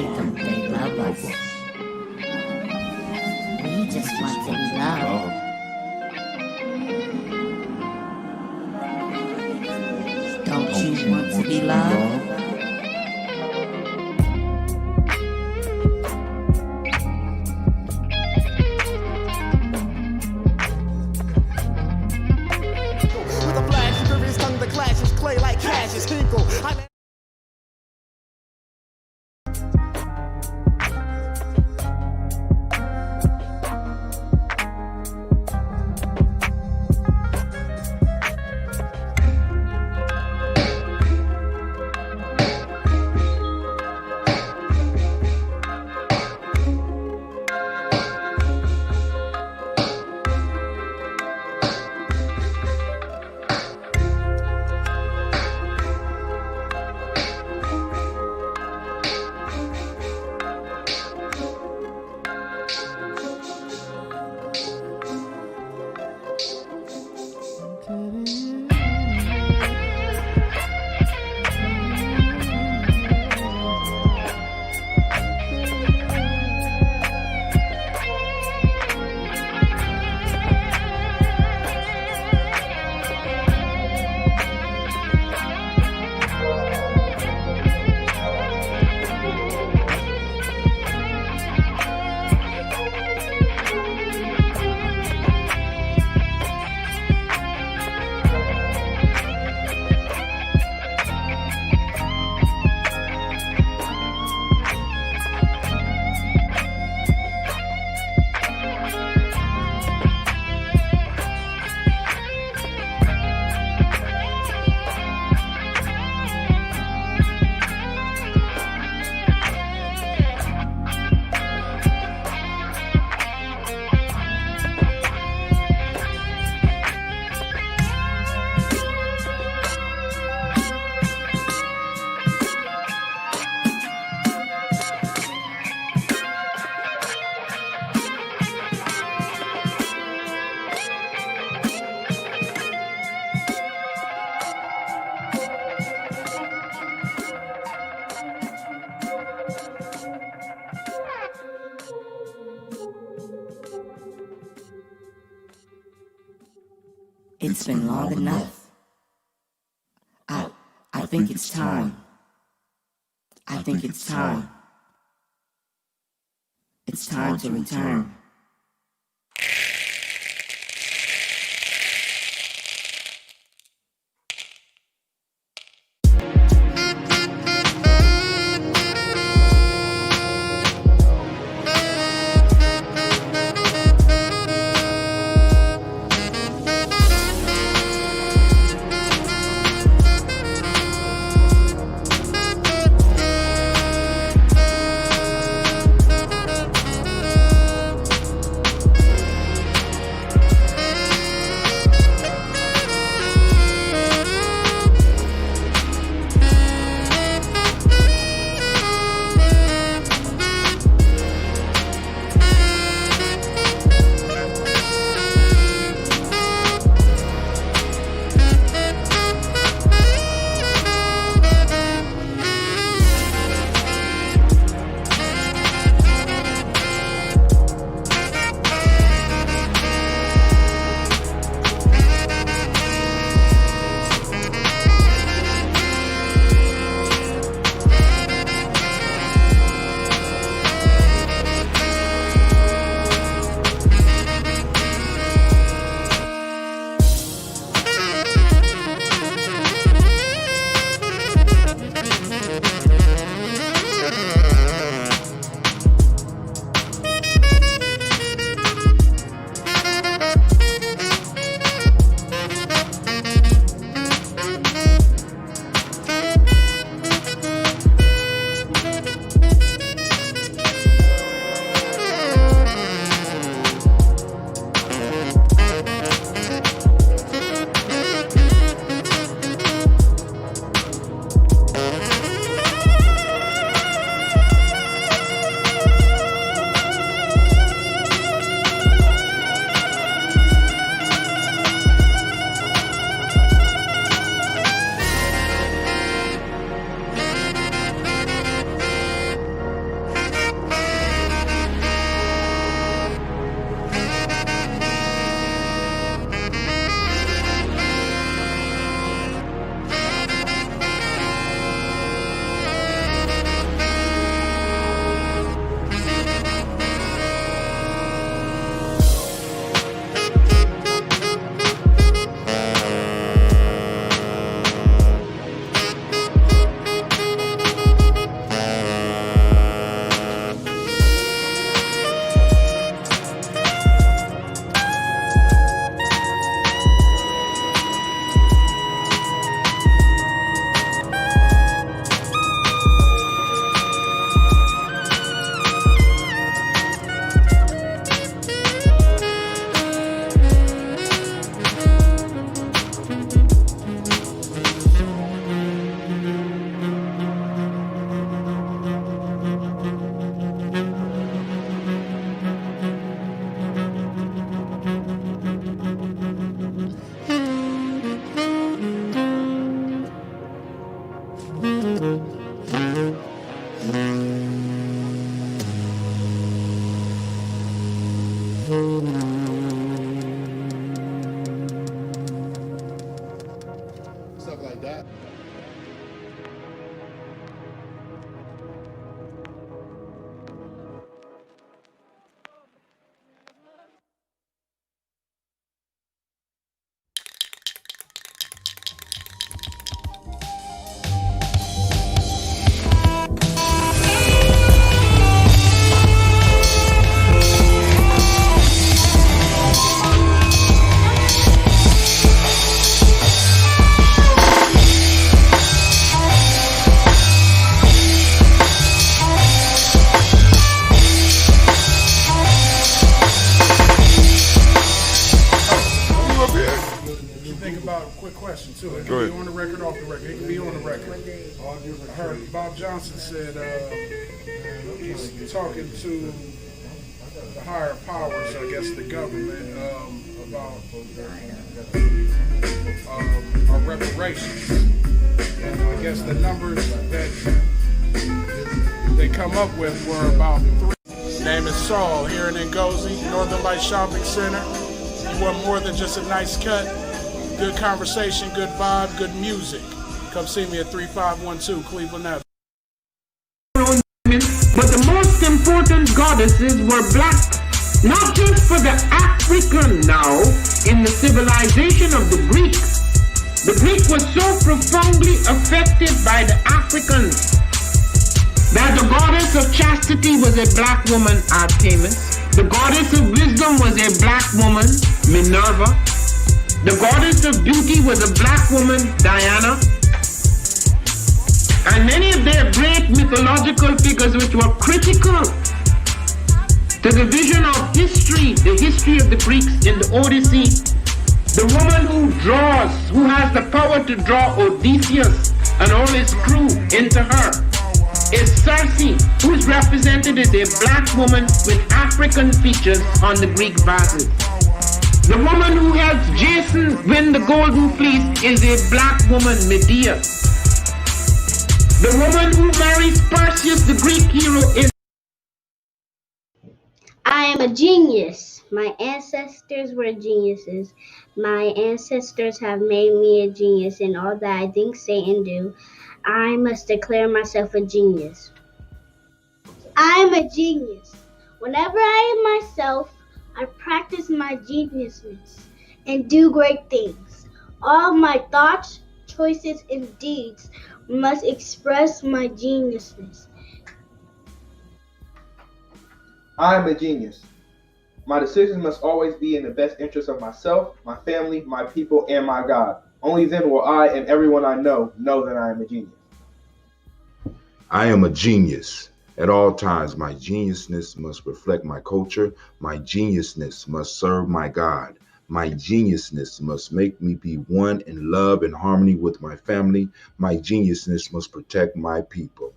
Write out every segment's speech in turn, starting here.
don't they love us? We just want to be loved. Don't you want to be loved? With a flash, you furious tongue, the clash is clay like cash is tinkle. It's been long enough. I think it's time. I think it's time. It's time to return. Stuff like that. About a quick question too. It can be on the record, off the record. It can be on the record. I heard Bob Johnson said he's talking to the higher powers, I guess the government, about our reparations. And I guess the numbers that they come up with were about 3. His name is Saul here in Ngozi, Northern Light Shopping Center. You want more than just a nice cut? Good conversation, good vibe, good music. Come see me at 3512 Cleveland Avenue. But the most important goddesses were black, not just for the African now, in the civilization of the Greeks. The Greek was so profoundly affected by the Africans that the goddess of chastity was a black woman, Artemis. The goddess of wisdom was a black woman, Minerva. The goddess of beauty was a black woman, Diana. And many of their great mythological figures which were critical to the vision of history, the history of the Greeks in the Odyssey. The woman who draws, who has the power to draw Odysseus and all his crew into her, is Circe, who is represented as a black woman with African features on the Greek vases. The woman who helps Jason win the Golden Fleece is a black woman, Medea. The woman who marries Perseus, the Greek hero, is... I am a genius. My ancestors were geniuses. My ancestors have made me a genius in all that I think, say, and do. I must declare myself a genius. I am a genius. Whenever I am myself, I practice my geniusness and do great things. All my thoughts, choices, and deeds must express my geniusness. I am a genius. My decisions must always be in the best interest of myself, my family, my people, and my God. Only then will I and everyone I know that I am a genius. I am a genius. At all times, my geniusness must reflect my culture. My geniusness must serve my God. My geniusness must make me be one in love and harmony with my family. My geniusness must protect my people.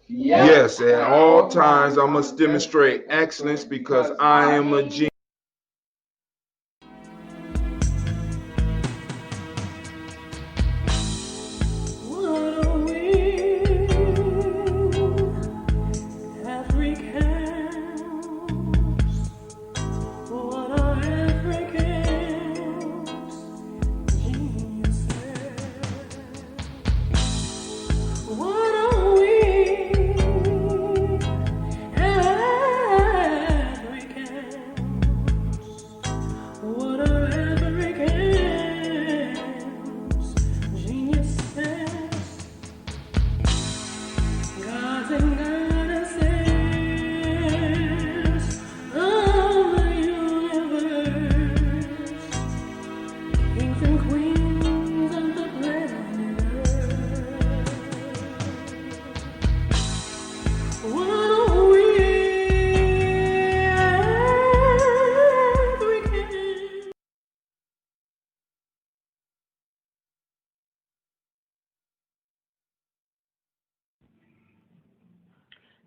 Yes, at all times, I must demonstrate excellence because I am a genius.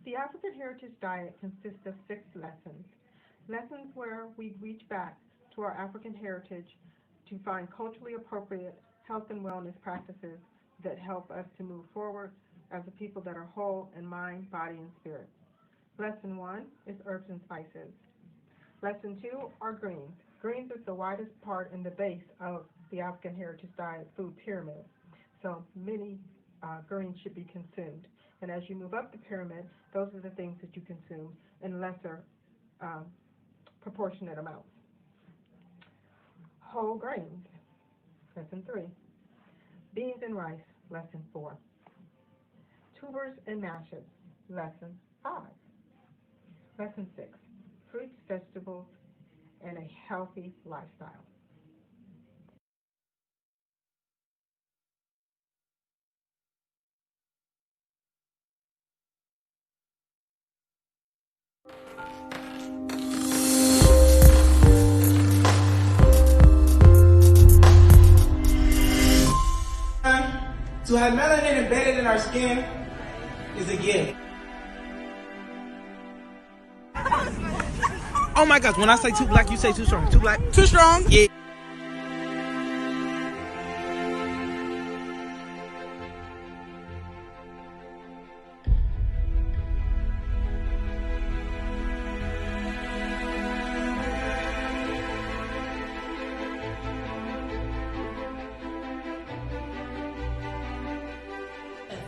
The African Heritage Diet consists of 6 lessons. Lessons where we reach back to our African heritage to find culturally appropriate health and wellness practices that help us to move forward as a people that are whole in mind, body, and spirit. Lesson 1 is herbs and spices. Lesson 2 are greens. Greens is the widest part in the base of the African Heritage Diet food pyramid. So many greens should be consumed. And as you move up the pyramid, those are the things that you consume in lesser proportionate amounts. Whole grains, lesson 3. Beans and rice, lesson 4. Tubers and mashes, lesson 5. Lesson 6. Fruits, vegetables, and a healthy lifestyle. To have melanin embedded in our skin is a gift. Oh my gosh, when I say too black, you say too strong. Too black? Too strong? Yeah.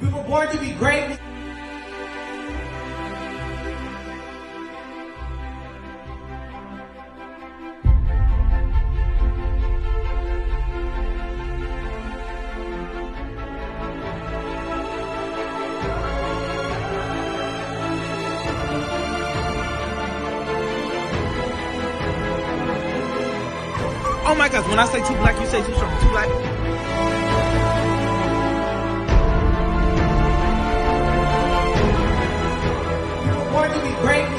We were born to be great. Oh my gosh, when I say too black, you say too strong. Too black? Born to be great.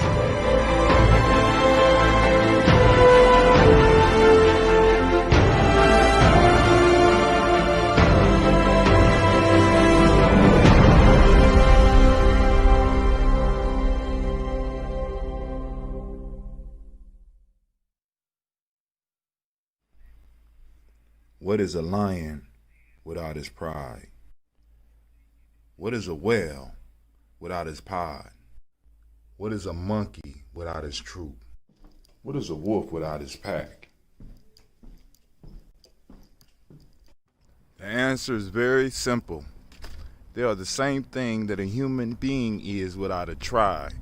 What is a lion without his pride? What is a whale without his pod? What is a monkey without his troop? What is a wolf without his pack? The answer is very simple. They are the same thing that a human being is without a tribe.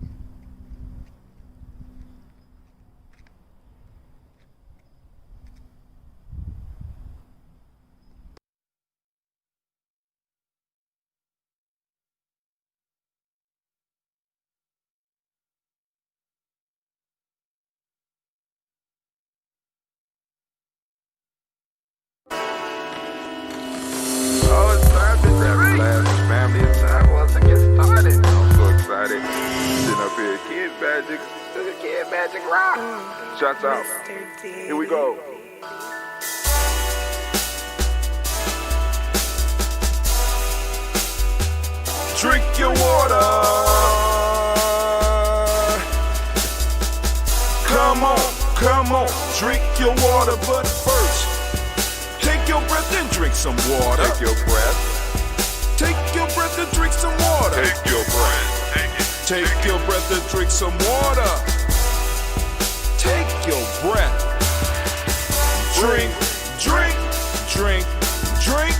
Magic Rock. Shouts out. Here we go. Drink your water. Come on, drink your water, but first, take your breath and drink some water. Take your breath. Take your breath and drink some water. Take your breath. Take your breath and drink some water. Take your breath. Drink, drink, drink, drink.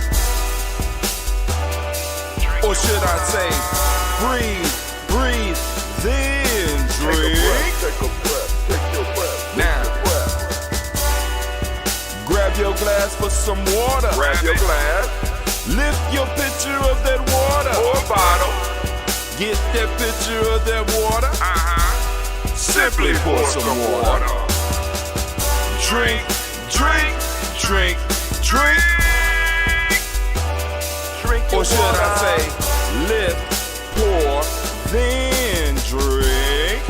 Or should I say, breathe, breathe, then drink. Take a breath, take your breath. Now, grab your glass for some water. Grab your glass. Lift your pitcher of that water. Or bottle. Get that pitcher of that water. Simply pour some water. Drink, drink, drink, drink. Or should I say, lift, pour, then drink.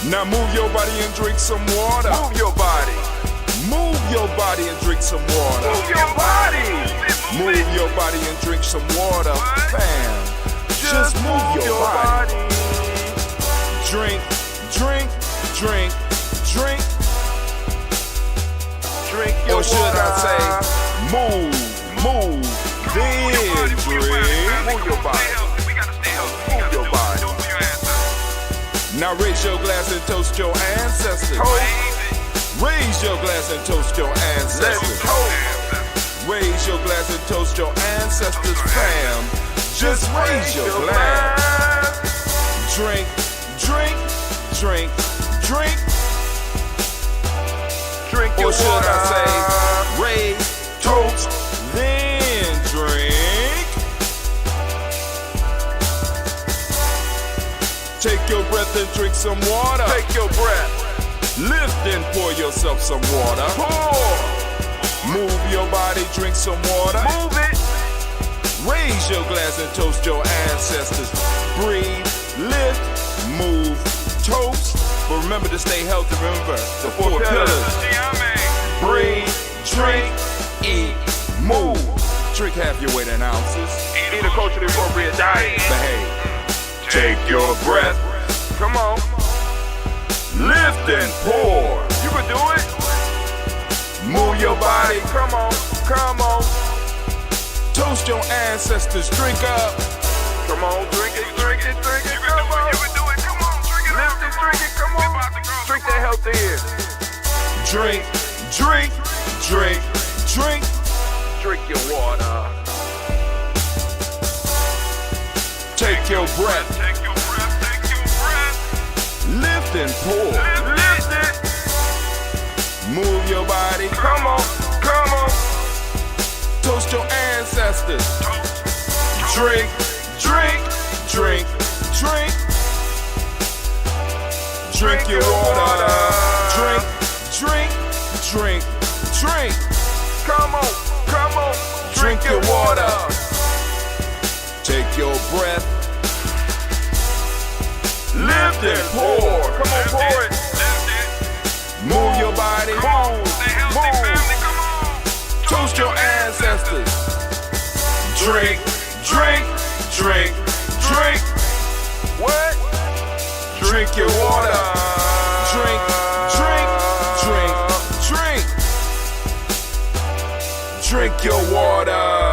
Now move your body and drink some water. Move your body. Move your body and drink some water. Move your body. Move your body and drink some water. Fam, just move your body. Drink, drink, drink, drink. Drink your water. Or should I say, move, Move your body. Move your body. Now raise your glass and toast your ancestors. Raise your glass and toast your ancestors. Raise your glass and toast your ancestors, fam. Just raise your glass. Drink, drink, drink, drink. Drink your water. Or should I say, raise, toast, then drink. Take your breath and drink some water. Take your breath. Lift and pour yourself some water. Pour. Move your body, drink some water. Move it. Raise your glass and toast your ancestors. Breathe, lift, move, toast. But remember to stay healthy. Remember the four pillars. Breathe, drink, eat, move. Drink half your weight in ounces. Eat a culturally appropriate diet. Behave. Take your breath. Come on. Lift and pour. You can do it. Move your body, come on, come on. Toast your ancestors, drink up. Come on, drink it, drink it, drink it, come on. You can do it, come on, drink it. Lift it, drink it, come on. Drink that healthy air. Drink, drink, drink, drink. Drink your water. Take your breath. Take your breath, take your breath. Lift and pour. Lift it. Move your body, come on, come on. Toast your ancestors. Drink, drink, drink, drink. Drink your water. Drink, drink, drink, drink. Come on, come on. Drink your water. Take your breath. Lift and pour. Come on, pour it. Move your body, move, move. Toast your ancestors. Drink, drink, drink, drink. What? Drink your water. Drink, drink, drink, drink. Drink your water.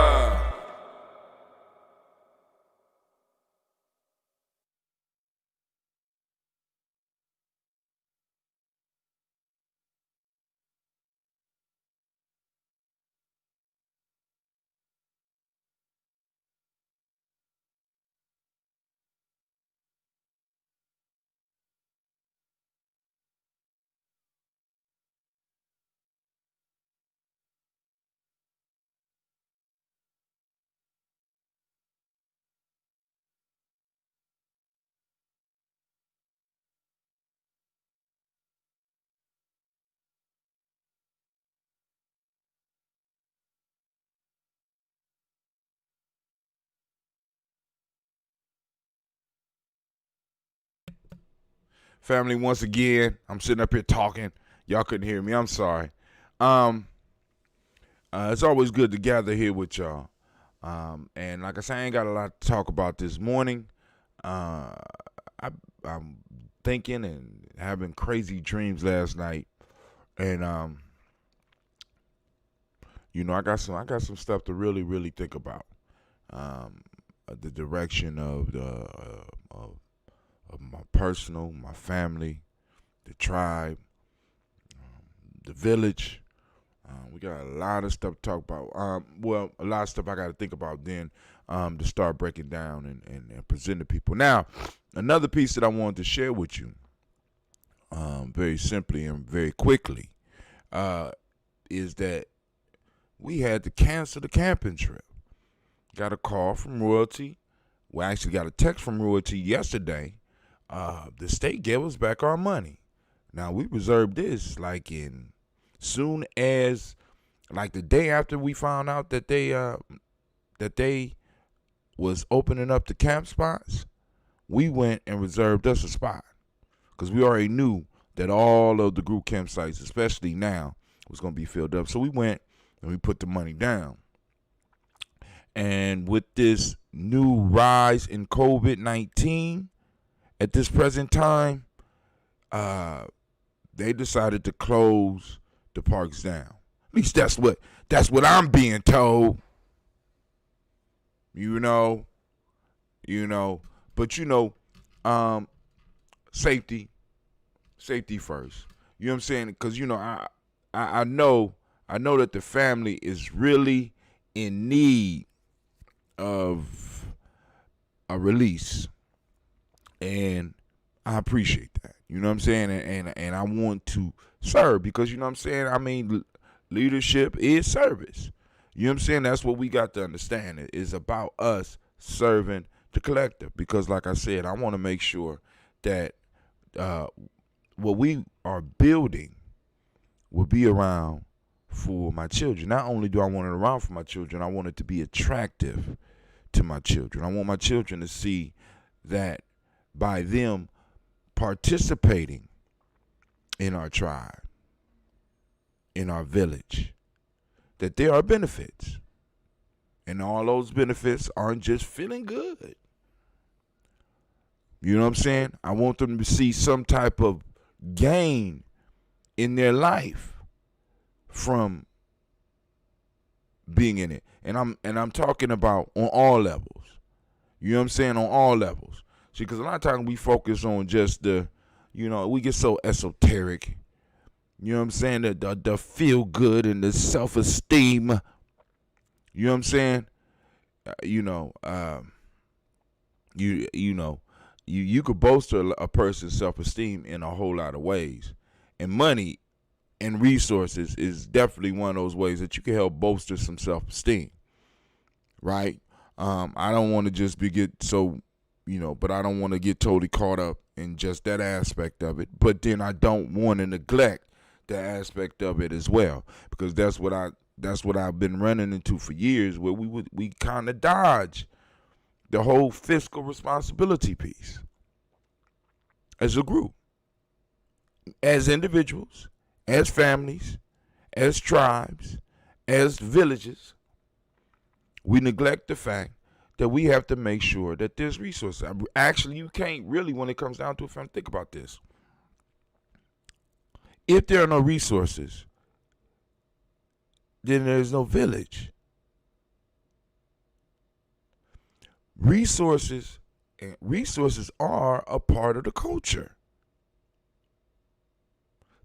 Family, once again, I'm sitting up here talking. Y'all couldn't hear me. I'm sorry. It's always good to gather here with y'all. And like I said, I ain't got a lot to talk about this morning. I'm thinking and having crazy dreams last night. And I got some stuff to really think about. The direction of my personal, my family, the tribe, the village. We got a lot of stuff to talk about. A lot of stuff I got to think about then to start breaking down and present to people. Now, another piece that I wanted to share with you, very simply and very quickly, is that we had to cancel the camping trip. Got a call from Royalty. We actually got a text from Royalty yesterday. The state gave us back our money. Now, we reserved this soon as the day after we found out that they was opening up the camp spots. We went and reserved us a spot because we already knew that all of the group campsites, especially now, was going to be filled up. So we went and we put the money down. And with this new rise in COVID-19 at this present time, they decided to close the parks down. At least that's what I'm being told. you know. But safety first. You know what I'm saying? Because I know that the family is really in need of a release, and I appreciate that. You know what I'm saying? And I want to serve because you know what I'm saying. I mean, leadership is service. You know what I'm saying? That's what we got to understand. It is about us serving the collective because, like I said, I want to make sure that what we are building will be around for my children. Not only do I want it around for my children, I want it to be attractive to my children. I want my children to see that by them participating in our tribe, in our village, that there are benefits. And all those benefits aren't just feeling good. You know what I'm saying? I want them to see some type of gain in their life from being in it. And I'm talking about on all levels. You know what I'm saying? On all levels. See, because a lot of times we focus on just we get so esoteric. You know what I'm saying? The feel good and the self-esteem. You know what I'm saying? You could bolster a person's self-esteem in a whole lot of ways. And money and resources is definitely one of those ways that you can help bolster some self-esteem. Right? I don't want to just but I don't want to get totally caught up in just that aspect of it. But then I don't want to neglect the aspect of it as well, because that's what I've been running into for years, where we kind of dodge the whole fiscal responsibility piece as a group, as individuals, as families, as tribes, as villages. We neglect the fact that we have to make sure that there's resources. Actually, you can't really, when it comes down to it, fam, think about this. If there are no resources, then there's no village. Resources are a part of the culture,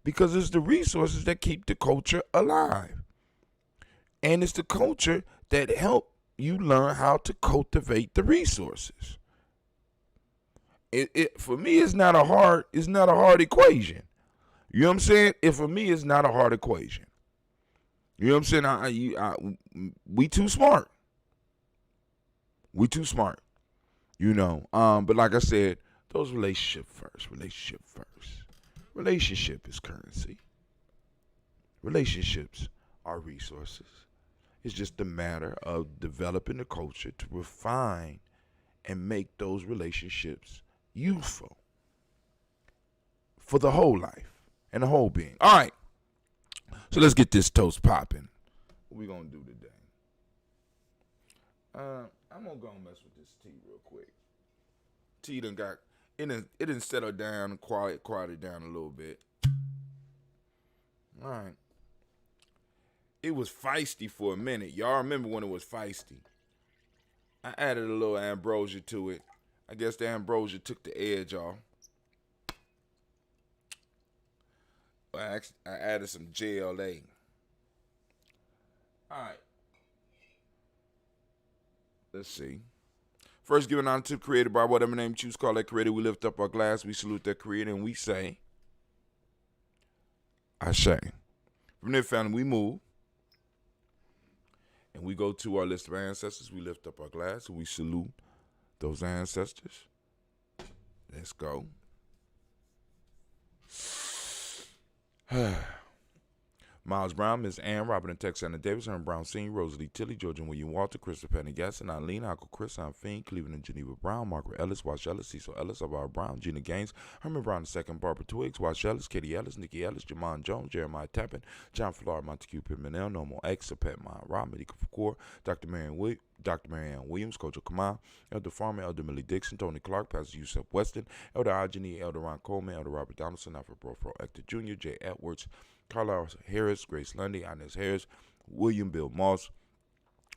because it's the resources that keep the culture alive. And it's the culture that help you learn how to cultivate the resources. For me, it's not a hard equation. You know what I'm saying? For me, it's not a hard equation. You know what I'm saying? We too smart. We too smart. But like I said, those relationship first. Relationship is currency. Relationships are resources. It's just a matter of developing the culture to refine and make those relationships useful for the whole life and the whole being. All right. So let's get this toast popping. What we going to do today? I'm going to go and mess with this tea real quick. Tea done got, it done settled down, quieted down a little bit. All right. It was feisty for a minute. Y'all remember when it was feisty? I added a little ambrosia to it. I guess the ambrosia took the edge off. I added some JLA. All right. Let's see. First, giving honor to the creator by whatever name you choose. Call that creator. We lift up our glass. We salute that creator, and we say, Ashe. From there, family, we move. And we go to our list of ancestors. We lift up our glass and we salute those ancestors. Let's go. Miles Brown, Miss Ann, Robert and Texana Davis, Herman Brown Sr., Rosalie Tilly, Georgia and William Walter, Christopher Penny Gasson, Eileen, Uncle Chris, Aunt Fiend, Cleveland and Geneva Brown, Margaret Ellis, Wash Ellis, Cecil Ellis, Alvaro Brown, Gina Gaines, Herman Brown II, Barbara Twiggs, Wash Ellis, Katie Ellis, Nikki Ellis, Jamon Jones, Jeremiah Tappan, John Flora, Montague Pimenel, Normal X, Pet Mah Rob, Medika Fakor, Dr. Marianne Williams, Coach Kamal, Elder Farmer, Elder Millie Dixon, Tony Clark, Pastor Yusuf Weston, Elder Ajani, Elder Ron Coleman, Elder Robert Donaldson, Alfred Brofro, Hector Jr., Jay Edwards, Carlisle Harris, Grace Lundy, Inez Harris, William Bill Moss,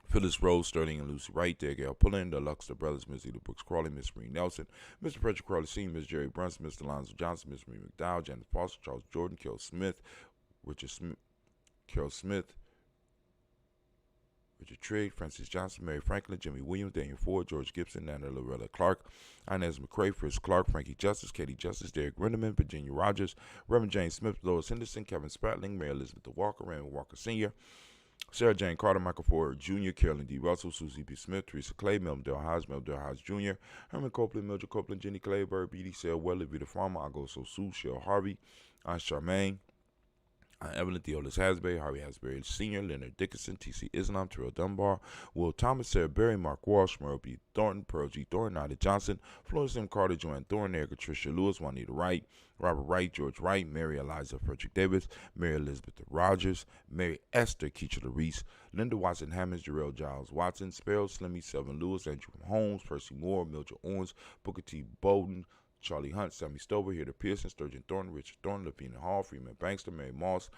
Phyllis Rose, Sterling and Lucy Wright, Gail Pullen, the Luxor Brothers, Miss Eda Brooks Crawley, Miss Marie Nelson, Mr. Frederick Crawley Sr., Miss Jerry Brunson, Mr. Lonzo Johnson, Miss Marie McDowell, Janice Foster, Charles Jordan, Carol Smith, Richard Trigg, Francis Johnson, Mary Franklin, Jimmy Williams, Daniel Ford, George Gibson, Nana Loretta Clark, Inez McCrae, Fritz Clark, Frankie Justice, Katie Justice, Derek Rinderman, Virginia Rogers, Reverend James Smith, Lois Henderson, Kevin Spratling, Mary Elizabeth Walker, Raymond Walker Sr., Sarah Jane Carter, Michael Ford Jr., Carolyn D. Russell, Susie B. Smith, Teresa Clay, Melvin Del Hodge Jr., Herman Copeland, Mildred Copeland, Jenny Clayburg, B.D. Sale Weather, Vita Farmer, Agoso Sue, Shell Harvey, Aunt Charmaine, Evelyn Theolis Hasbury, Harvey Hasbury Sr., Leonard Dickinson, T.C. Islam, Terrell Dunbar, Will Thomas, Sarah Berry, Mark Walsh, Merle B. Thornton, Pearl G. Thornton, Nada Johnson, Florence M. Carter, Joanne Thornton, Erica Tricia Lewis, Juanita Wright, Robert Wright, George Wright, Mary Eliza Frederick Davis, Mary Elizabeth Rogers, Mary Esther Keisha Reese, Linda Watson Hammonds, Jarrell Giles Watson, Sparrow Slimmy, Selvin Lewis, Andrew Holmes, Percy Moore, Mildred Owens, Booker T. Bowden, Charlie Hunt, Sammy Stover, Heather Pearson, Sturgeon Thornton, Richard Thornton, Lavina Hall, Freeman Bankster, Mary Moss,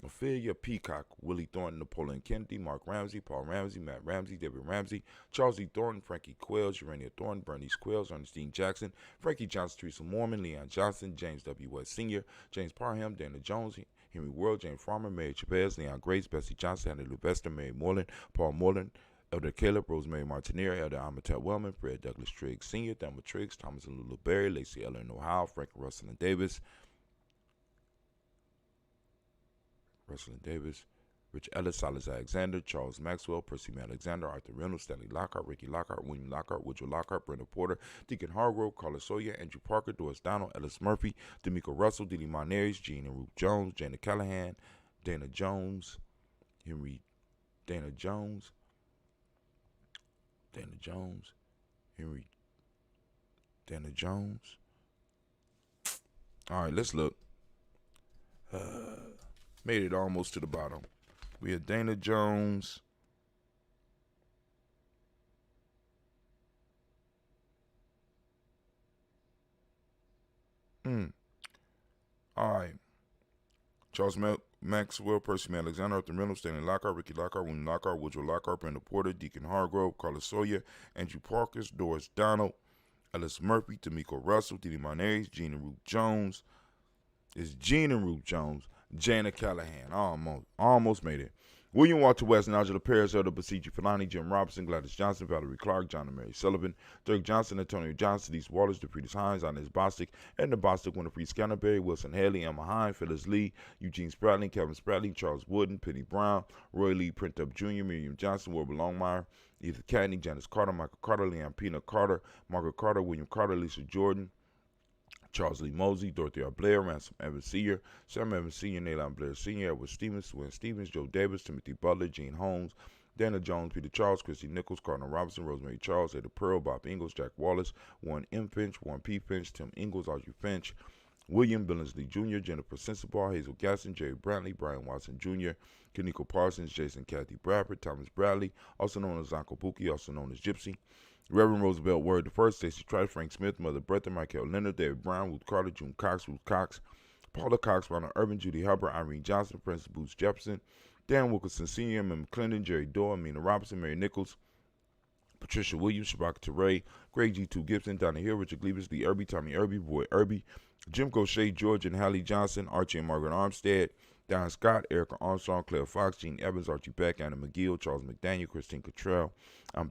Ophelia Peacock, Willie Thornton, Napoleon Kennedy, Mark Ramsey, Paul Ramsey, Matt Ramsey, David Ramsey, Charles E. Thornton, Frankie Quells, Urania Thornton, Bernice Quells, Ernestine Jackson, Frankie Johnson, Teresa Mormon, Leon Johnson, James W. West Sr., James Parham, Dana Jones, Henry World, James Farmer, Mary Chavez, Leon Grace, Bessie Johnson, Hannah Lubester, Mary Moreland, Paul Moreland, Elder Caleb, Rosemary Martinier, Elder Amatet Wellman, Fred Douglas Triggs Sr., Thelma Triggs, Thomas and Lulu Berry, Lacey Ellen Ohio, Frank Russell and Davis, Rich Ellis, Silas Alexander, Charles Maxwell, Percy Alexander, Arthur Reynolds, Stanley Lockhart, Ricky Lockhart, William Lockhart, Woodrow Lockhart, Brenda Porter, Deacon Hargrove, Carla Sawyer, Andrew Parker, Doris Donald, Ellis Murphy, D'Amico Russell, Didi Monares, Jean and Ruth Jones, Jana Callahan, Dana Jones, Henry, Dana Jones, Henry, Dana Jones. All right, let's look. Made it almost to the bottom. We had Dana Jones. All right. Charles Maxwell, Percy Alexander, Arthur Reynolds, Stanley Lockhart, Ricky Lockhart, William Lockhart, Woodrow Lockhart, Brenda Porter, Deacon Hargrove, Carla Sawyer, Andrew Parkers, Doris Donald, Ellis Murphy, D'Amico Russell, Didi Monares, Jean and Ruth Jones. It's Jean and Ruth Jones. Jana Callahan. Almost made it. William Walter West, Nigel Paris, Elder Basiji Filani, Jim Robinson, Gladys Johnson, Valerie Clark, John and Mary Sullivan, Dirk Johnson, Antonio Johnson, Denise Waters, DeFritis Hines, Inez Bostic, Edna Bostic, Winifred Scanterberry, Wilson Haley, Emma Hine, Phyllis Lee, Eugene Spratling, Kevin Spratling, Charles Wooden, Penny Brown, Roy Lee Printup Jr., Miriam Johnson, Wilbur Longmire, Edith Cadney, Janice Carter, Michael Carter, Leanne Pina Carter, Margaret Carter, William Carter, Lisa Jordan, Charles Lee Mosey, Dorothy R. Blair, Ransom Evans Sr., Sam Evans Sr., Nayland Blair Sr., Edward Stevens, Wynn Stevens, Joe Davis, Timothy Butler, Gene Holmes, Dana Jones, Peter Charles, Christy Nichols, Cardinal Robinson, Rosemary Charles, Ada Pearl, Bob Ingalls, Jack Wallace, Warren M. Finch, Warren P. Finch, Tim Ingalls, Audrey Finch, William Billingsley Jr., Jennifer Sensabaugh, Hazel Gasson, Jerry Brantley, Brian Watson Jr., Kaniko Parsons, Jason Kathy Bradford, Thomas Bradley, also known as Uncle Buki, also known as Gypsy, Reverend Roosevelt Word I, Stacey Trice, Frank Smith, Mother Bertha, Michael Leonard, David Brown, Ruth Carter, June Cox, Ruth Cox, Paula Cox, Ronald Urban, Judy Hubbard, Irene Johnson, Francis Booth Jefferson, Dan Wilkerson Sr., Emma McClendon, Jerry Dorr, Amina Robinson, Mary Nichols, Patricia Williams, Shabaka Teray, Greg G2 Gibson, Donna Hill, Richard Gleavis, Lee Irby, Tommy Irby, Boy Irby, Jim Gaucher, George and Hallie Johnson, Archie and Margaret Armstead, Don Scott, Erica Armstrong, Claire Fox, Gene Evans, Archie Beck, Anna McGill, Charles McDaniel, Christine Cottrell,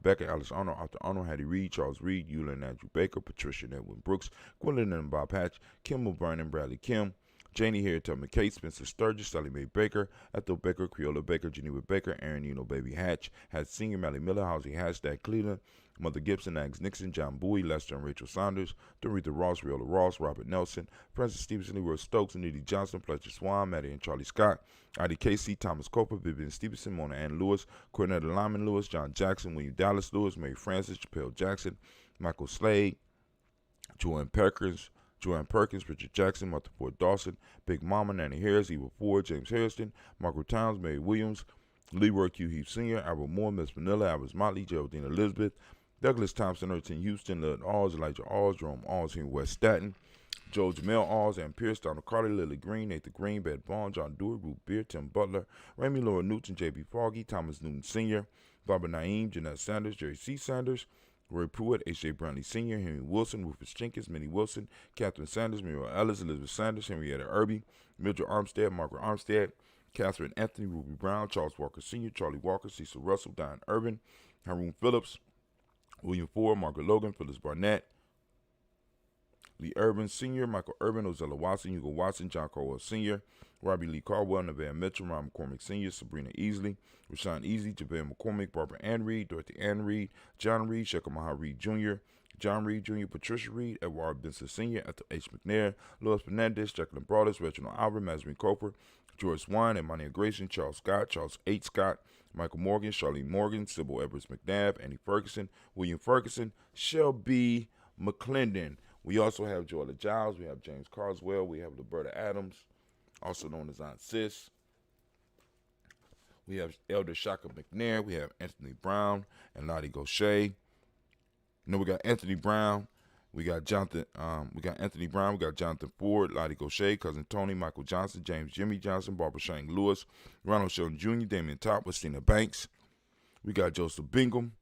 Becca, Alice Arnold, Arthur Arnold, Hattie Reed, Charles Reed, Eula and Andrew Baker, Patricia and Edwin Brooks, Gwendolyn and Bob Hatch, Kim O'Brien and Bradley Kim, Janie Harriet McKay, Spencer Sturgis, Sally Mae Baker, Ethel Baker, Creola Baker, Geneva Baker, Aaron Baby Hatch, Hatch Senior, Mally Miller, Housie Hatch, Dad Cleveland, Mother Gibson, Agnes Nixon, John Bowie, Lester and Rachel Saunders, Doretha Ross, Riola Ross, Robert Nelson, Francis Stevenson, Leroy Stokes, Nitty Johnson, Fletcher Swan, Maddie and Charlie Scott, Ida Casey, Thomas Coper, Vivian Stevenson, Mona Ann Lewis, Cornetta Lyman Lewis, John Jackson, William Dallas Lewis, Mary Francis, Chappelle Jackson, Michael Slade, Joanne Perkins, Richard Jackson, Martha Ford Dawson, Big Mama, Nanny Harris, Eva Ford, James Harrison, Margaret Towns, Mary Williams, Leroy Q. Heath Sr., Albert Moore, Miss Vanilla, Albert Motley, Geraldine Elizabeth, Douglas Thompson, Erton Houston, Lud Alls, Elijah Alls, Jerome Alls, here in West Staten, Joel Jamel Alls, and Pierce, Donald Carter, Lily Green, Nathan Green, Bed Bond, John Dewey, Ruth Beer, Tim Butler, Remy Laura Newton, J.B. Foggy, Thomas Newton Sr., Barbara Naeem, Jeanette Sanders, Jerry C. Sanders, Roy Pruitt, H.J. Brantley Sr., Henry Wilson, Rufus Jenkins, Minnie Wilson, Catherine Sanders, Muriel Ellis, Elizabeth Sanders, Henrietta Irby, Mildred Armstead, Margaret Armstead, Catherine Anthony, Ruby Brown, Charles Walker Sr., Charlie Walker, Cecil Russell, Diane Urban, Haroon Phillips, William Ford, Margaret Logan, Phyllis Barnett, Lee Urban Sr., Michael Urban, Ozella Watson, Hugo Watson, John Caldwell Sr., Robbie Lee Caldwell, Nevaeh Mitchell, Ron McCormick Sr., Sabrina Easley, Rashawn Easy, JaVale McCormick, Barbara Ann Reed, Dorothy Ann Reed, John Reed, Shekamaha Reed Jr., John Reed Jr., Patricia Reed, Edward Benson Sr., Ethel H. McNair, Louis Fernandez, Jacqueline Broadus, Reginald Albert, Mazarine Coper, George Swan, Emmanuel Grayson, Charles Scott, Charles H. Scott, Michael Morgan, Charlene Morgan, Sybil Everett McNabb, Annie Ferguson, William Ferguson, Shelby McClendon. We also have Joella Giles, we have James Carswell, we have Liberta Adams, also known as Aunt Sis. We have Elder Shaka McNair, we have Anthony Brown and Lottie Gaucher. We got Anthony Brown, we got Jonathan, Anthony Brown, we got Jonathan Ford, Lottie Gaucher, Cousin Tony, Michael Johnson, James Jimmy Johnson, Barbara Shane Lewis, Ronald Sheldon Jr., Damian Top, Westina Banks. We got Joseph Bingham,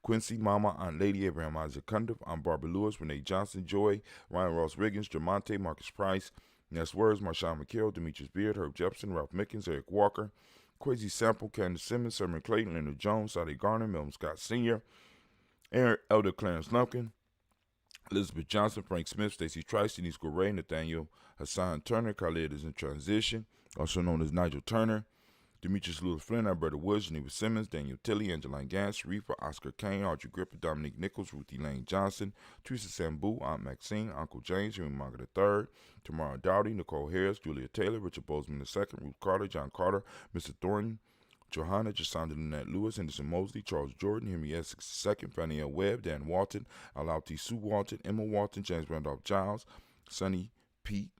Quincy, Mama, Aunt Lady, Abraham Isaac Cundiff, Aunt Barbara Lewis, Renee Johnson, Joy, Ryan Ross Riggins, Jamonte, Marcus Price, Ness Words, Marshawn McHale, Demetrius Beard, Herb Jepson, Ralph Mickens, Eric Walker, Quasi Sample, Candace Simmons, Sermon Clayton, Leonard Jones, Sadi Garner, Milton Scott Sr., Elder Clarence Lumpkin, Elizabeth Johnson, Frank Smith, Stacey Trice, Denise Goray, Nathaniel Hassan Turner, Khalid is in transition, also known as Nigel Turner, Demetrius Lewis Flynn, Alberta Woods, Geneva Simmons, Daniel Tilley, Angeline Gans, Sharifa, Oscar Kane, Audrey Gripper, Dominique Nichols, Ruthie Lane Johnson, Teresa Sambu, Aunt Maxine, Uncle James, Henry Margaret III, Tamara Dowdy, Nicole Harris, Julia Taylor, Richard Bozeman II, Ruth Carter, John Carter, Mr. Thornton, Johanna, Jasonda Lynette Lewis, Henderson Mosley, Charles Jordan, Henry Essex II, Fannie L. Webb, Dan Walton, Alauti Sue Walton, Emma Walton, James Randolph Giles, Pete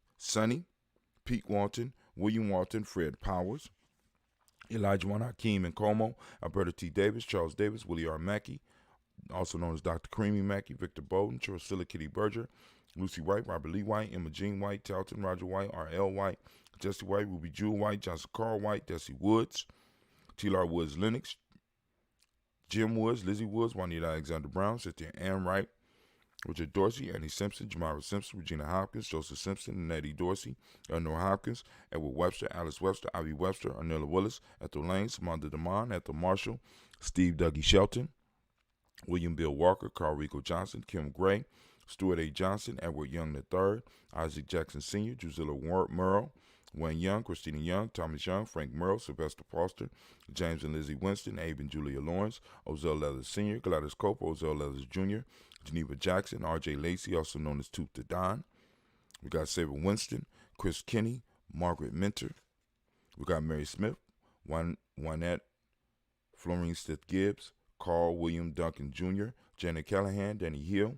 Walton, William Walton, Fred Powers, Elijah Juan Hakeem and Como, Alberta T. Davis, Charles Davis, Willie R. Mackey, also known as Dr. Creamy Mackey, Victor Bowden, Churrasilla Kitty Berger, Lucy White, Robert Lee White, Emma Jean White, Talton, Roger White, R.L. White, Jesse White, Ruby Jewel White, Johnson Carl White, Desi Woods, T.L.R. Woods Lennox, Jim Woods, Lizzie Woods, Juanita Alexander Brown, Cynthia Ann Wright, Richard Dorsey, Annie Simpson, Jamara Simpson, Regina Hopkins, Joseph Simpson, Nettie Dorsey, Eleanor Hopkins, Edward Webster, Alice Webster, Ivy Webster, Arnella Willis, Ethel Lane, Samantha DeMond, Ethel Marshall, Steve Dougie Shelton, William Bill Walker, Carl Rico Johnson, Kim Gray, Stuart A. Johnson, Edward Young III, Isaac Jackson Sr., Drusilla Murrow, Wayne Young, Christina Young, Thomas Young, Frank Murrow, Sylvester Foster, James and Lizzie Winston, Abe and Julia Lawrence, Ozell Leathers Sr., Gladys Cope, Ozell Leathers Jr., Geneva Jackson, R.J. Lacey, also known as Tooth to Don. We got Saber Winston, Chris Kinney, Margaret Minter. We got Mary Smith, Wynette Florine Stith Gibbs, Carl William Duncan Jr., Janet Callahan, Danny Hill,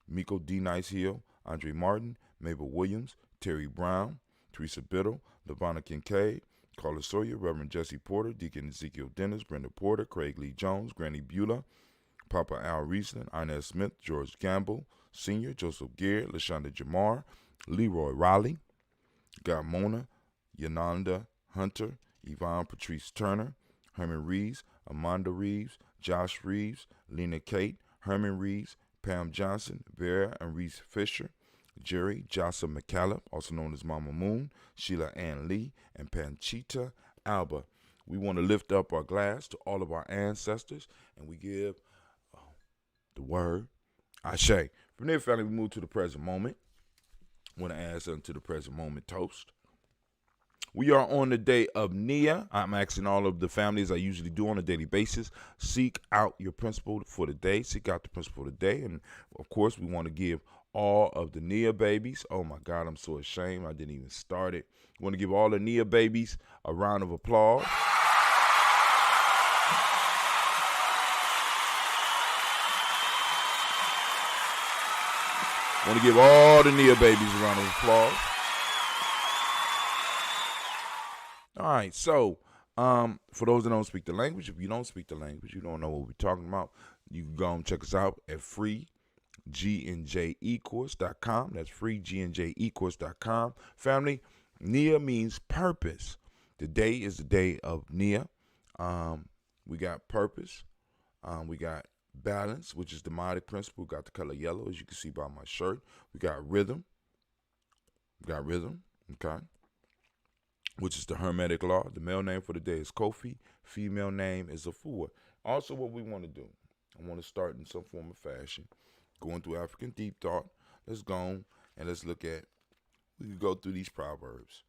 Miko D. Nice Hill, Andre Martin, Mabel Williams, Terry Brown, Teresa Biddle, Lavonna Kincaid, Carla Sawyer, Reverend Jesse Porter, Deacon Ezekiel Dennis, Brenda Porter, Craig Lee Jones, Granny Beulah, Papa Al Riesland, Inez Smith, George Gamble, Sr., Joseph Garrett, LaShonda Jamar, Leroy Riley, got Mona, Yananda Hunter, Yvonne Patrice Turner, Herman Reeves, Amanda Reeves, Josh Reeves, Lena Kate, Herman Reeves, Pam Johnson, Vera and Reese Fisher, Jerry Jocelyn McCallum, also known as Mama Moon, Sheila Ann Lee, and Panchita Alba. We want to lift up our glass to all of our ancestors, and we give the word Ashe. From there, family, we move to the present moment. I want to add something to the present moment toast. We are on the day of Nia. I'm asking all of the families I usually do on a daily basis, seek out your principal for the day. Seek out the principal for the day. And, of course, we want to give all of the Nia babies. Oh, my God, I'm so ashamed. I didn't even start it. We want to give all the Nia babies a round of applause. I want to give all the Nia babies a round of applause. All right, so for those that don't speak the language, if you don't speak the language, you don't know what we're talking about, you can go and check us out at free GNJecourse.com. That's free, GNJecourse.com. Family, Nia means purpose. Today is the day of Nia. We got purpose. We got balance, which is the demonic principle. We got the color yellow, as you can see by my shirt. We got rhythm. Okay, which is the Hermetic law. The male name for the day is Kofi. Female name is Afua. Also, what we want to do, I want to start in some form of fashion, going through African deep thought. Let's go on and let's look at, we can go through these proverbs.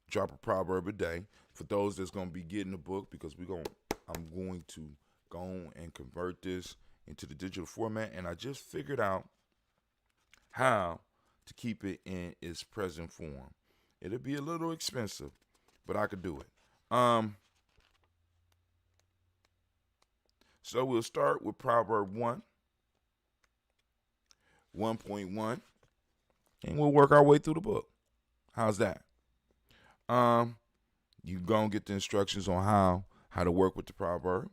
Drop a proverb a day for those that's going to be getting the book, because I'm going to go on and convert this into the digital format, and I just figured out how to keep it in its present form. It'll be a little expensive, but I could do it. So we'll start with Proverb 1.1, and we'll work our way through the book. How's that? You go and get the instructions on how to work with the proverb.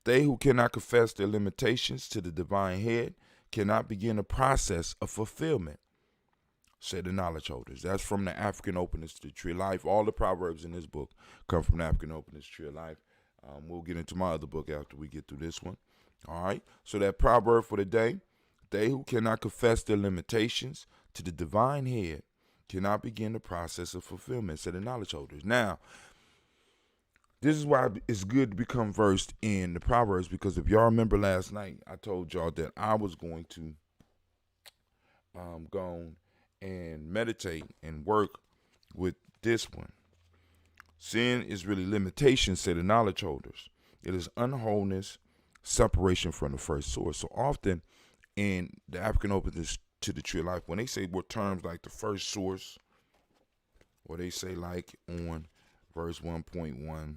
They who cannot confess their limitations to the divine head cannot begin the process of fulfillment, said the knowledge holders. That's from the African Openness to the Tree of Life. All the proverbs in this book come from the African Openness to the Tree of Life. We'll get into my other book after we get through this one. All right. So that proverb for the day, they who cannot confess their limitations to the divine head cannot begin the process of fulfillment, said the knowledge holders. Now, this is why it's good to become versed in the Proverbs, because if y'all remember last night, I told y'all that I was going to go and meditate and work with this one. Sin is really limitation, said the knowledge holders. It is unwholeness, separation from the first source. So often in the African Openness to the Tree of Life, when they say what terms like the first source, or they say like on verse 1.1,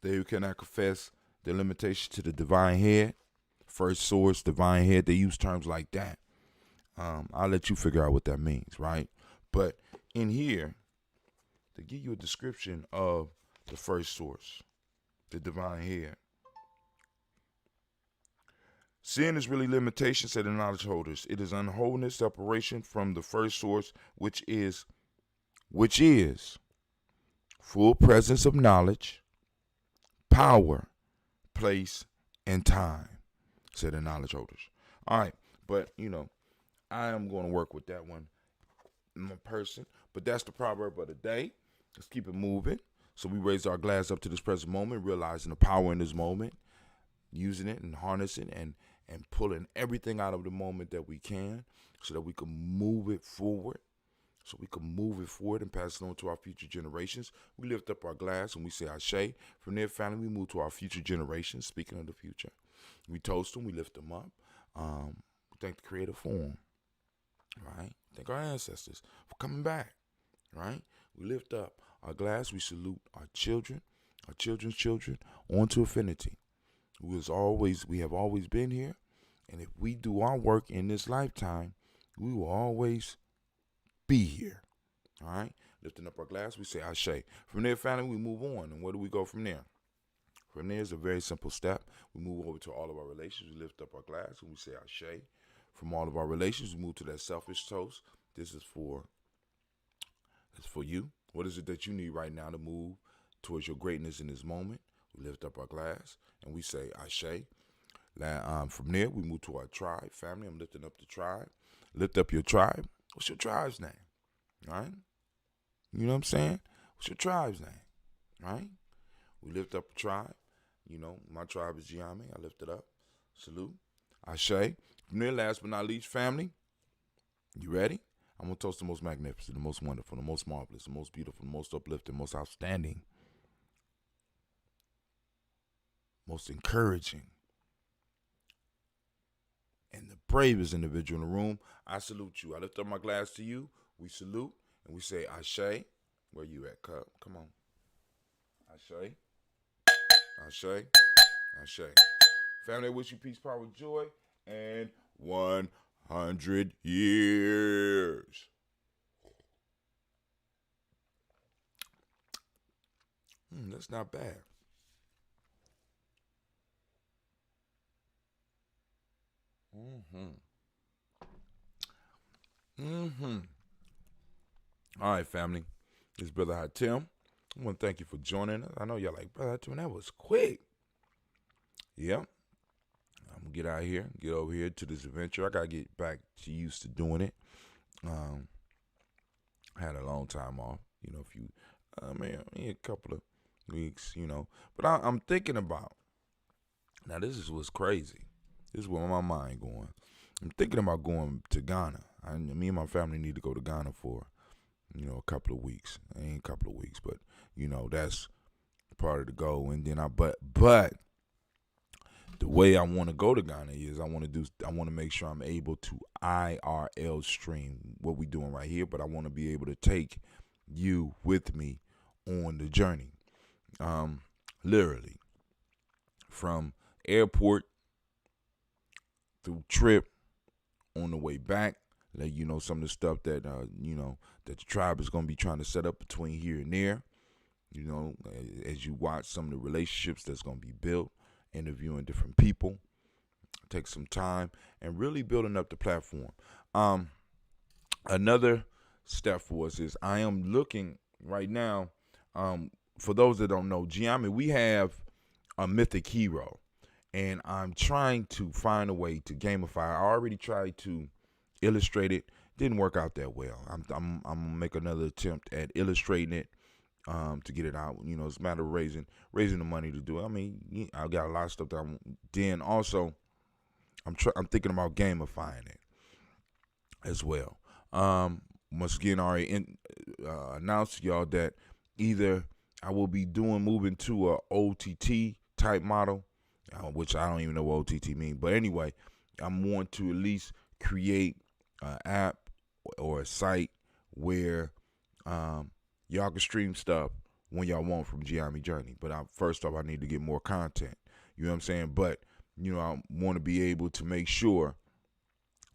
they who cannot confess their limitation to the divine head, first source, divine head, they use terms like that. I'll let you figure out what that means, right? But in here, to give you a description of the first source, the divine head. Sin is really limitation, said the knowledge holders. It is unwholeness, separation from the first source, which is full presence of knowledge, power, place, and time, said the knowledge holders. All right, but I am going to work with that one in my person. But that's the proverb of the day. Let's keep it moving. So we raise our glass up to this present moment, realizing the power in this moment, using it and harnessing and pulling everything out of the moment that we can, so that we can move it forward. And pass it on to our future generations. We lift up our glass and we say Ashe. From there, finally, we move to our future generations. Speaking of the future, we toast them, we lift them up. We thank the Creator for them, right? Thank our ancestors for coming back, right? We lift up our glass. We salute our children, our children's children, on to infinity. We have always been here, and if we do our work in this lifetime, we will always be here. All right, lifting up our glass, we say Ashe. From there, finally, we move on. And where do we go from there? From there is a very simple step. We move over to all of our relations. We lift up our glass and we say Ashe. From all of our relations, we move to that selfish toast. This is for you. What is it that you need right now to move towards your greatness in this moment? We lift up our glass and we say Ashe. From there, we move to our tribe. Family, I'm lifting up the tribe. Lift up your tribe. What's your tribe's name? Right? You know what I'm saying? What's your tribe's name? Right? We lift up a tribe. My tribe is Giame. I lift it up. Salute. Ashe. From there, last but not least, family, you ready? I'm going to toast the most magnificent, the most wonderful, the most marvelous, the most beautiful, the most uplifting, most outstanding, most encouraging, and the bravest individual in the room. I salute you. I lift up my glass to you. We salute and we say Ashe. Where you at, Cup? Come on. Ashe. Ashe. Ashe. Family, I wish you peace, power, joy, and 100 years. That's not bad. All right, family. This is Brother Hot Tim. I want to thank you for joining us. I know y'all like, Brother Hot Tim, that was quick. Yeah. I'm going to get out of here, get over here to this adventure. I got to get back to used to doing it. I had a long time off, a couple of weeks, But I'm thinking about, now this is what's crazy. This is where my mind going. I'm thinking about going to Ghana. Me and my family need to go to Ghana for, a couple of weeks. Ain't a couple of weeks, but, that's part of the goal. And then but the way I want to go to Ghana is I want to make sure I'm able to IRL stream what we're doing right here, but I want to be able to take you with me on the journey. Literally from airport through trip on the way back, let you know some of the stuff that that the tribe is going to be trying to set up between here and there, as you watch some of the relationships that's going to be built, interviewing different people, take some time and really building up the platform. Another step for us is I am looking right now, for those that don't know, Giami, we have a mythic hero, and I'm trying to find a way to gamify. I already tried to illustrate it. Didn't work out that well. I'm gonna make another attempt at illustrating it to get it out. It's a matter of raising the money to do it. I mean, I got a lot of stuff that then also I'm thinking about gamifying it as well. Once again, I already announced to y'all that either I will be moving to a OTT type model, which I don't even know what OTT means. But anyway, I'm wanting to at least create an app or a site where y'all can stream stuff when y'all want from Giami Journey. But first off, I need to get more content. You know what I'm saying? But, I want to be able to make sure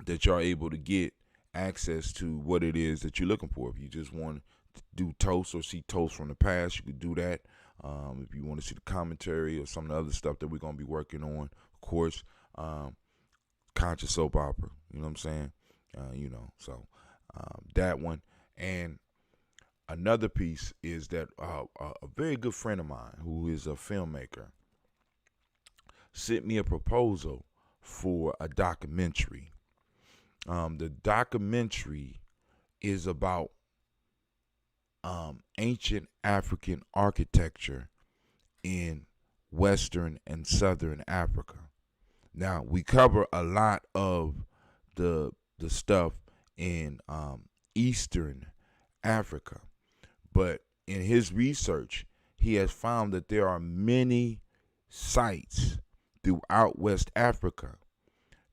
that y'all able to get access to what it is that you're looking for. If you just want to do toast or see toast from the past, you could do that. If you want to see the commentary or some of the other stuff that we're going to be working on, of course, conscious soap opera, you know what I'm saying? So that one. And another piece is that a very good friend of mine who is a filmmaker sent me a proposal for a documentary. The documentary is about ancient African architecture in Western and Southern Africa. Now, we cover a lot of the stuff in Eastern Africa, but in his research, he has found that there are many sites throughout West Africa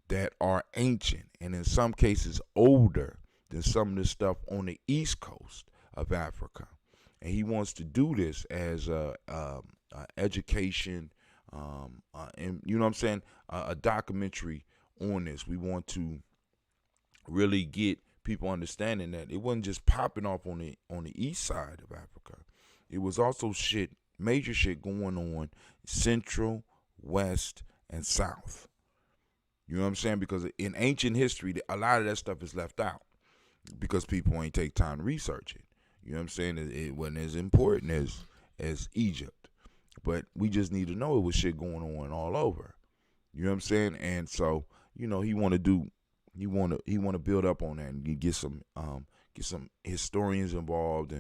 that are ancient and in some cases older than some of the stuff on the East Coast of Africa. And he wants to do this as a education, and you know what I'm saying, a documentary on this. We want to really get people understanding that it wasn't just popping off on the east side of Africa. It was also major shit going on Central, West, and South. You know what I'm saying? Because in ancient history, a lot of that stuff is left out because people ain't take time to research it. You know what I'm saying? It wasn't as important as Egypt. But we just need to know it was shit going on all over. You know what I'm saying? And so, he want to build up on that and get some historians involved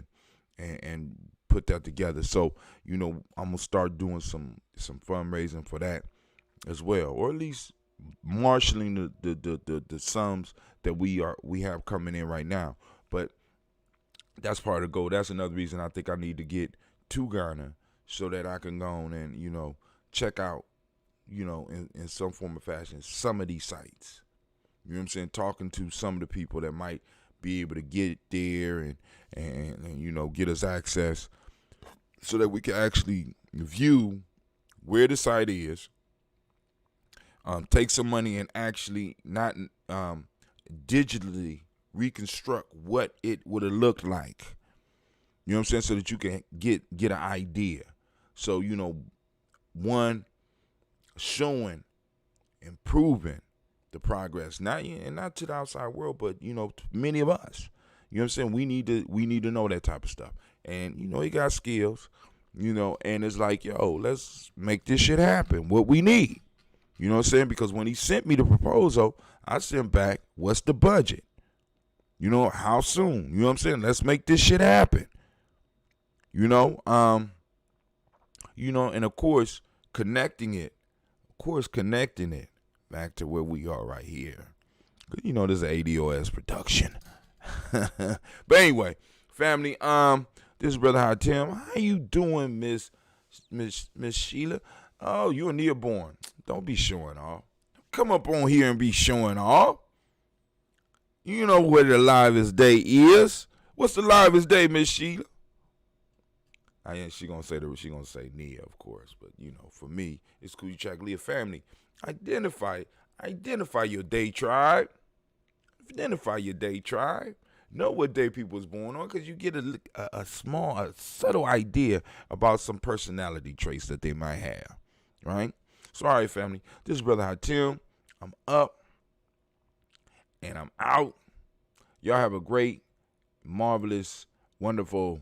and put that together. So, I'm gonna start doing some fundraising for that as well, or at least marshaling the sums that we have coming in right now. But that's part of the goal. That's another reason I think I need to get to Ghana so that I can go on and check out in some form or fashion some of these sites. You know what I'm saying? Talking to some of the people that might be able to get there and get us access so that we can actually view where the site is, take some money and actually not digitally reconstruct what it would have looked like. You know what I'm saying? So that you can get an idea. So, one, showing and proving the progress, not to the outside world, but to many of us. You know what I'm saying? We need to know that type of stuff. And he got skills, and it's like, yo, let's make this shit happen. What we need. You know what I'm saying? Because when he sent me the proposal, I sent back, what's the budget? How soon? You know what I'm saying? Let's make this shit happen. And of course, connecting it back to where we are right here. This is ADOS production. But anyway, family, this is Brother Hatim. How you doing, Miss Sheila? Oh, you a nearborn. Don't be showing off. Come up on here and be showing off. You know where the livest day is. What's the livest day, Miss Sheila? She gonna say Nia, of course, but for me, it's Coochie Track Leah family. Identify your day tribe. Identify your day tribe. Know what day people was born on, because you get a subtle idea about some personality traits that they might have, right? So, all right, family, this is Brother Hatim. I'm up and I'm out. Y'all have a great, marvelous, wonderful,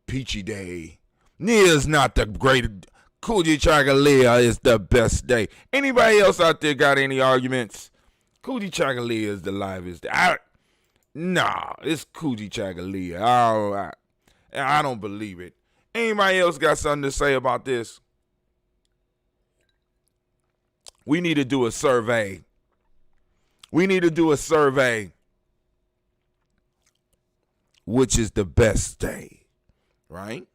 peachy day. Nia's not the great. Coochie Track Leah is the best day. Anybody else out there got any arguments? Coochie Track Leah is the livest day. Nah, it's Coochie Track Leah. I don't believe it. Anybody else got something to say about this? We need to do a survey. Which is the best day, right?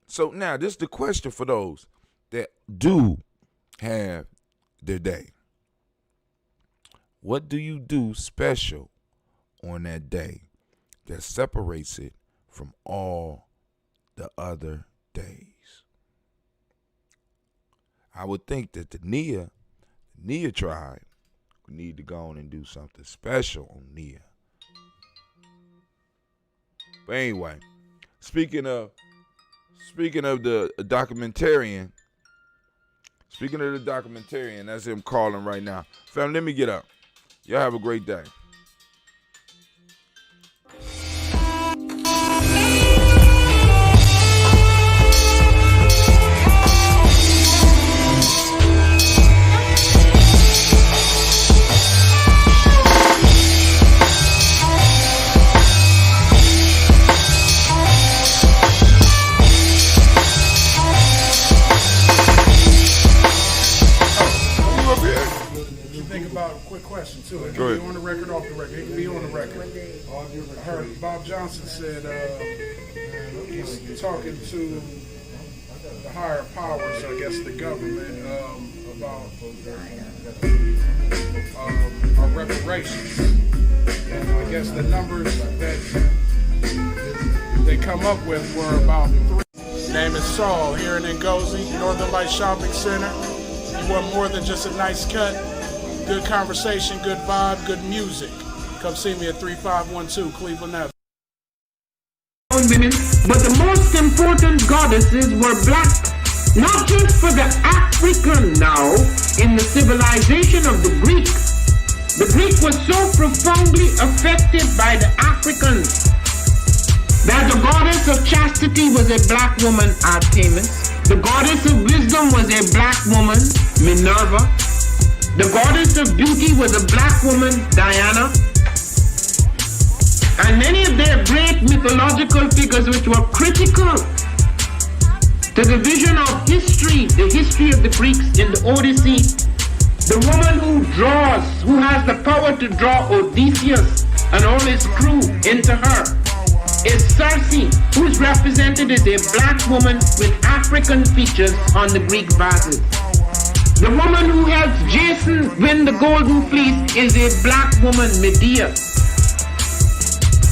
So now this is the question for those that do have their day. What do you do special on that day that separates it from all the other days? I would think that the Nia tribe would need to go on and do something special on Nia. But anyway, speaking of the documentarian, that's him calling right now. Fam, let me get up. Y'all have a great day. Question too. It can be on the record, off the record. It can be on the record. I heard Bob Johnson said he's talking to the higher powers, I guess the government, about our reparations. I guess the numbers that they come up with were about 3. His name is Saul, here in Ngozi, Northern Light Shopping Center. He want more than just a nice cut. Good conversation, good vibe, good music. Come see me at 3512 Cleveland Avenue. Women, but the most important goddesses were black, not just for the African now, in the civilization of the Greek. The Greek was so profoundly affected by the Africans that the goddess of chastity was a black woman, Artemis. The goddess of wisdom was a black woman, Minerva. The goddess of beauty was a black woman, Diana. And many of their great mythological figures which were critical to the vision of history, the history of the Greeks in the Odyssey. The woman who has the power to draw Odysseus and all his crew into her is Circe, who is represented as a black woman with African features on the Greek vases. The woman who helps Jason win the golden fleece is a black woman, Medea.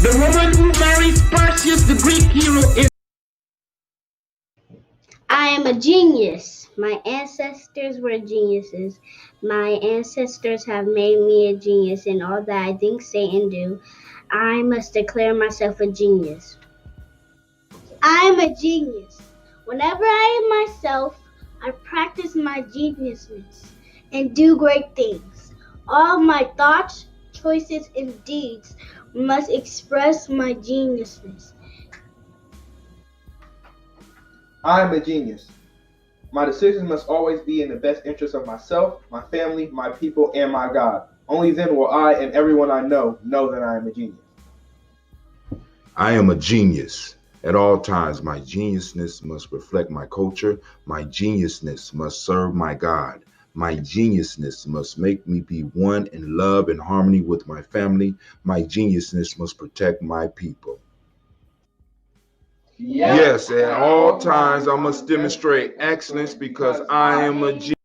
The woman who marries Perseus, the Greek hero, is... I am a genius. My ancestors were geniuses. My ancestors have made me a genius in all that I think, say, and do. I must declare myself a genius. I am a genius. Whenever I am myself, I practice my geniusness and do great things. All my thoughts, choices, and deeds must express my geniusness. I am a genius. My decisions must always be in the best interest of myself, my family, my people, and my God. Only then will I and everyone I know that I am a genius. I am a genius. At all times, my geniusness must reflect my culture. My geniusness must serve my God. My geniusness must make me be one in love and harmony with my family. My geniusness must protect my people. Yes, at all times, I must demonstrate excellence because I am a genius.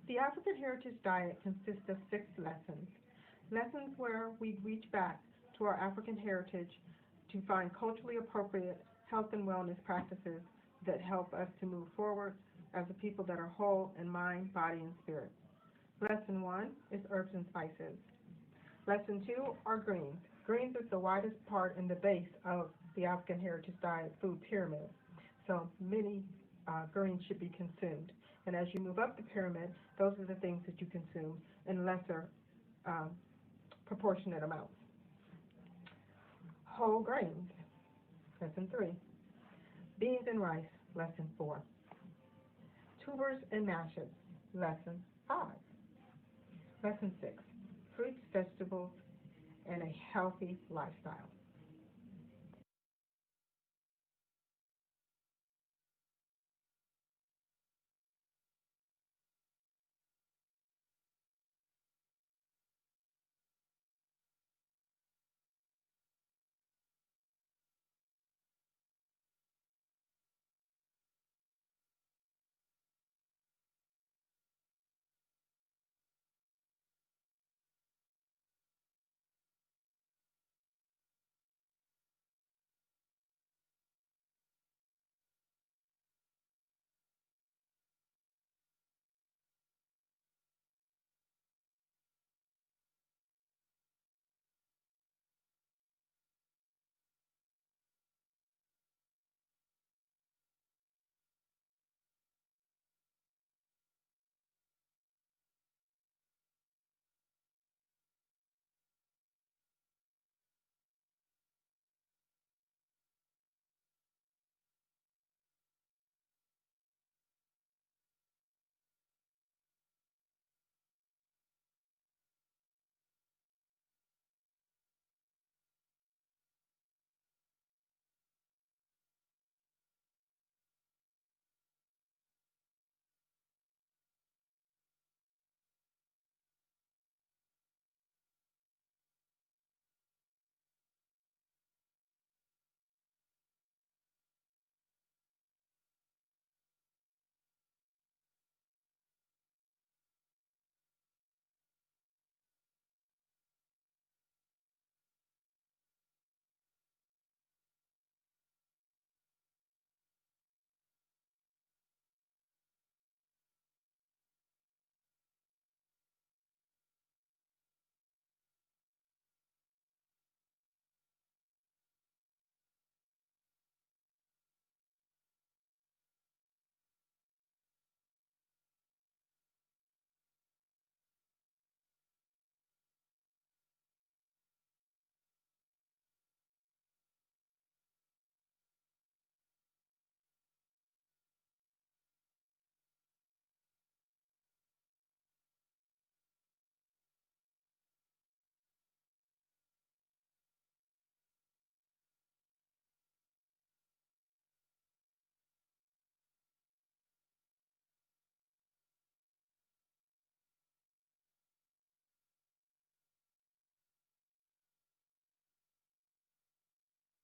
The African Heritage Diet consists of 6 lessons. Lessons where we reach back to our African heritage to find culturally appropriate health and wellness practices that help us to move forward as a people that are whole in mind, body, and spirit. Lesson 1 is herbs and spices. Lesson 2 are greens. Greens is the widest part in the base of the African Heritage Diet food pyramid. So many greens should be consumed. And as you move up the pyramid, those are the things that you consume in lesser proportionate amounts. Whole grains, lesson 3. Beans and rice, lesson 4. Tubers and mashes, lesson 5. Lesson 6. Fruits, vegetables, and a healthy lifestyle.